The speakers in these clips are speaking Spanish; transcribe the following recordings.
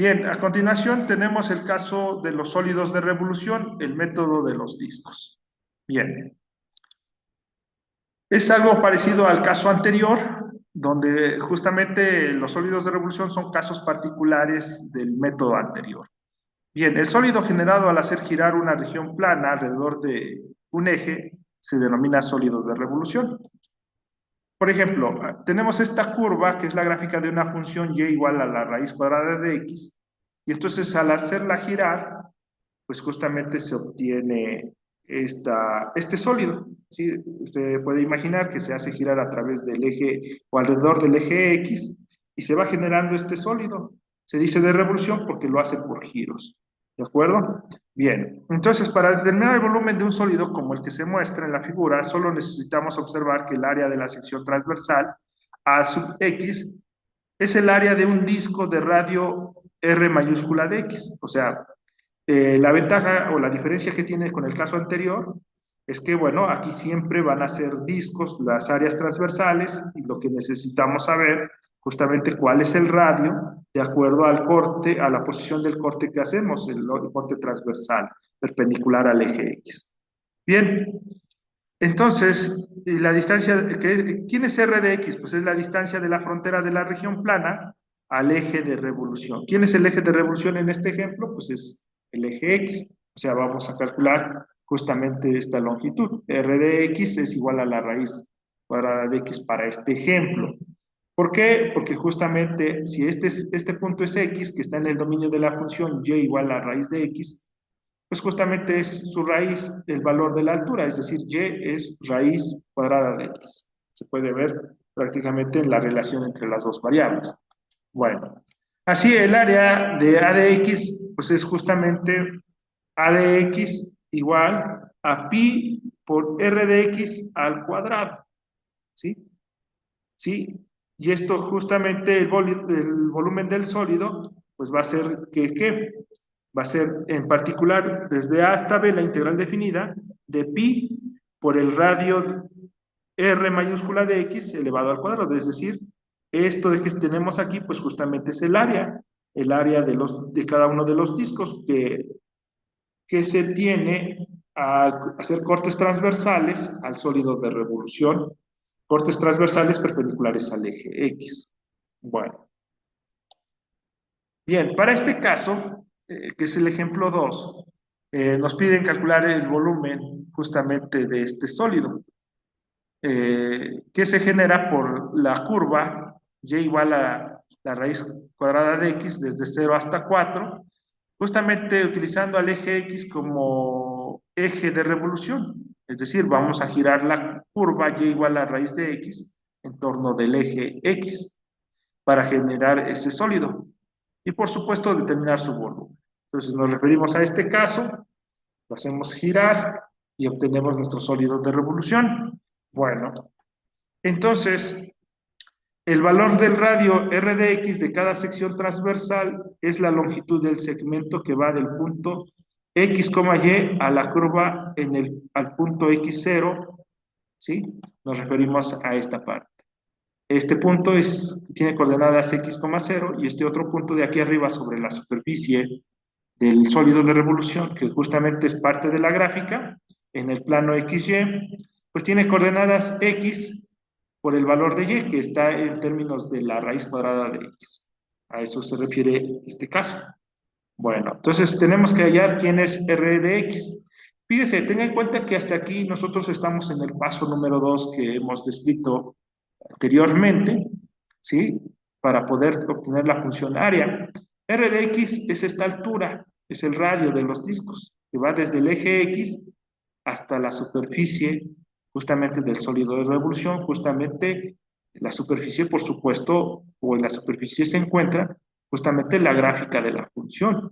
Bien, a continuación tenemos el caso de los sólidos de revolución, el método de los discos. Bien, es algo parecido al caso anterior, donde justamente los sólidos de revolución son casos particulares del método anterior. Bien, el sólido generado al hacer girar una región plana alrededor de un eje se denomina sólido de revolución. Por ejemplo, tenemos esta curva que es la gráfica de una función y igual a la raíz cuadrada de x, y entonces al hacerla girar, pues justamente se obtiene este sólido. ¿Sí? Usted puede imaginar que se hace girar a través del eje o alrededor del eje X y se va generando este sólido. Se dice de revolución porque lo hace por giros. ¿De acuerdo? Bien, entonces para determinar el volumen de un sólido como el que se muestra en la figura, solo necesitamos observar que el área de la sección transversal A sub X es el área de un disco de radio R mayúscula de X. O sea, la ventaja o la diferencia que tiene con el caso anterior es que, bueno, aquí siempre van a ser discos las áreas transversales y lo que necesitamos saber justamente cuál es el radio de acuerdo al corte, a la posición del corte que hacemos, el corte transversal, perpendicular al eje X. Bien, entonces, la distancia, ¿quién es R de X? Pues es la distancia de la frontera de la región plana al eje de revolución. ¿Quién es el eje de revolución en este ejemplo? Pues es el eje X. O sea, vamos a calcular justamente esta longitud. R de X es igual a la raíz cuadrada de X para este ejemplo. ¿Por qué? Porque justamente si este punto es X, que está en el dominio de la función y igual a la raíz de X, pues justamente es su raíz el valor de la altura, es decir, y es raíz cuadrada de x. Se puede ver prácticamente en la relación entre las dos variables. Bueno, así el área de a de x, pues es justamente a de x igual a pi por r de x al cuadrado, ¿sí? ¿Sí? Y esto justamente el volumen del sólido, pues va a ser que, ¿qué? Va a ser en particular desde A hasta B la integral definida de pi por el radio R mayúscula de X elevado al cuadrado, es decir, esto de que tenemos aquí, pues justamente es el área de cada uno de los discos que se tiene al hacer cortes transversales al sólido de revolución, cortes transversales perpendiculares al eje X. Bueno, bien, para este caso, que es el ejemplo 2, nos piden calcular el volumen justamente de este sólido, que se genera por la curva y igual a la raíz cuadrada de x desde 0 hasta 4, justamente utilizando al eje x como eje de revolución. Es decir, vamos a girar la curva y igual a la raíz de x en torno del eje x para generar este sólido. Y por supuesto determinar su volumen. Entonces nos referimos a este caso, lo hacemos girar y obtenemos nuestro sólido de revolución. Bueno, entonces el valor del radio R de X de cada sección transversal es la longitud del segmento que va del punto X, Y a la curva al punto X0, ¿sí? Nos referimos a esta parte. Este punto tiene coordenadas X, 0 y este otro punto de aquí arriba sobre la superficie del sólido de revolución, que justamente es parte de la gráfica, en el plano XY, pues tiene coordenadas X por el valor de Y, que está en términos de la raíz cuadrada de X. A eso se refiere este caso. Bueno, entonces tenemos que hallar quién es R de X. Fíjese, tenga en cuenta que hasta aquí nosotros estamos en el paso número 2 que hemos descrito anteriormente, ¿sí? Para poder obtener la función área. R de X es esta altura, es el radio de los discos, que va desde el eje X hasta la superficie justamente del sólido de revolución, justamente la superficie, por supuesto, o en la superficie se encuentra justamente la gráfica de la función.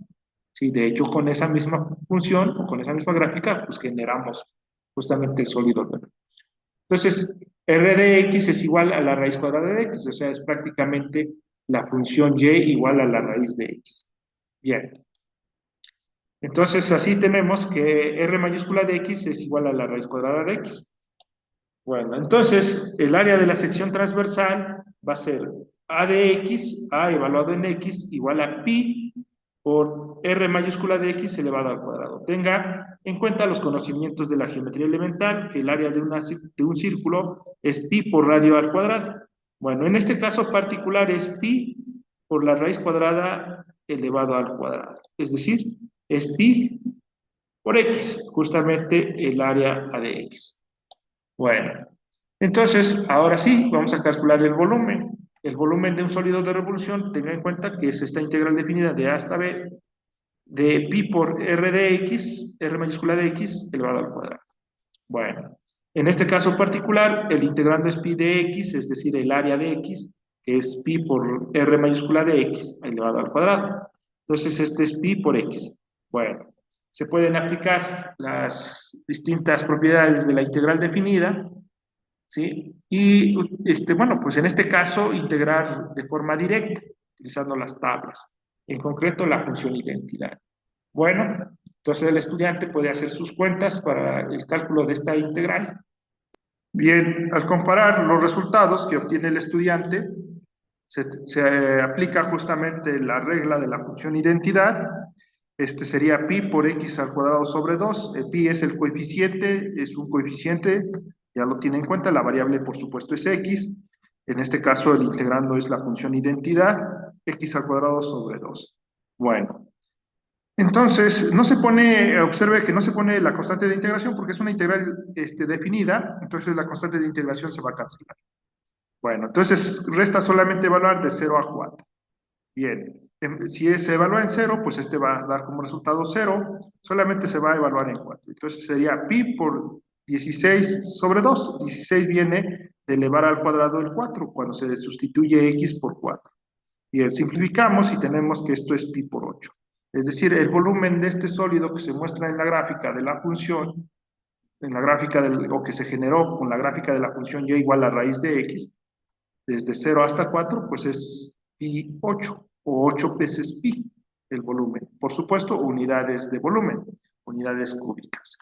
Sí, de hecho, con esa misma función o con esa misma gráfica, pues generamos justamente el sólido de revolución. Entonces, R de X es igual a la raíz cuadrada de X, o sea, es prácticamente la función Y igual a la raíz de X. Bien. Entonces, así tenemos que R mayúscula de X es igual a la raíz cuadrada de X. Bueno, entonces, el área de la sección transversal va a ser A de X, A evaluado en X, igual a pi por R mayúscula de X elevado al cuadrado. Tenga en cuenta los conocimientos de la geometría elemental, que el área de un círculo es pi por radio al cuadrado. Bueno, en este caso particular es pi por la raíz cuadrada elevado al cuadrado. Es decir, es pi por X, justamente el área A de X. Bueno, entonces, ahora sí, vamos a calcular el volumen. El volumen de un sólido de revolución, tenga en cuenta que es esta integral definida de A hasta B, de pi por R de X, R mayúscula de X, elevado al cuadrado. Bueno, en este caso particular, el integrando es pi de X, es decir, el área de X, que es pi por R mayúscula de X, elevado al cuadrado. Entonces, este es pi por X. Bueno, se pueden aplicar las distintas propiedades de la integral definida, ¿sí? Y, bueno, pues en este caso, integrar de forma directa, utilizando las tablas, en concreto la función identidad. Bueno, entonces el estudiante puede hacer sus cuentas para el cálculo de esta integral. Bien, al comparar los resultados que obtiene el estudiante, se aplica justamente la regla de la función identidad. Este sería pi por x al cuadrado sobre 2. El pi es el coeficiente, es un coeficiente, ya lo tiene en cuenta, la variable por supuesto es x. En este caso el integrando es la función identidad, x al cuadrado sobre 2. Bueno, entonces no se pone, observe que no se pone la constante de integración porque es una integral definida, entonces la constante de integración se va a cancelar. Bueno, entonces resta solamente evaluar de 0 a 4. Bien, si se evalúa en 0, pues este va a dar como resultado 0, solamente se va a evaluar en 4. Entonces sería pi por 16 sobre 2. 16 viene de elevar al cuadrado el 4, cuando se sustituye x por 4. Bien, simplificamos y tenemos que esto es pi por 8. Es decir, el volumen de este sólido que se muestra en la gráfica de la función, en la gráfica o que se generó con la gráfica de la función y igual a raíz de x, desde 0 hasta 4, pues es pi 8 o 8 veces pi el volumen. Por supuesto, unidades de volumen, unidades cúbicas.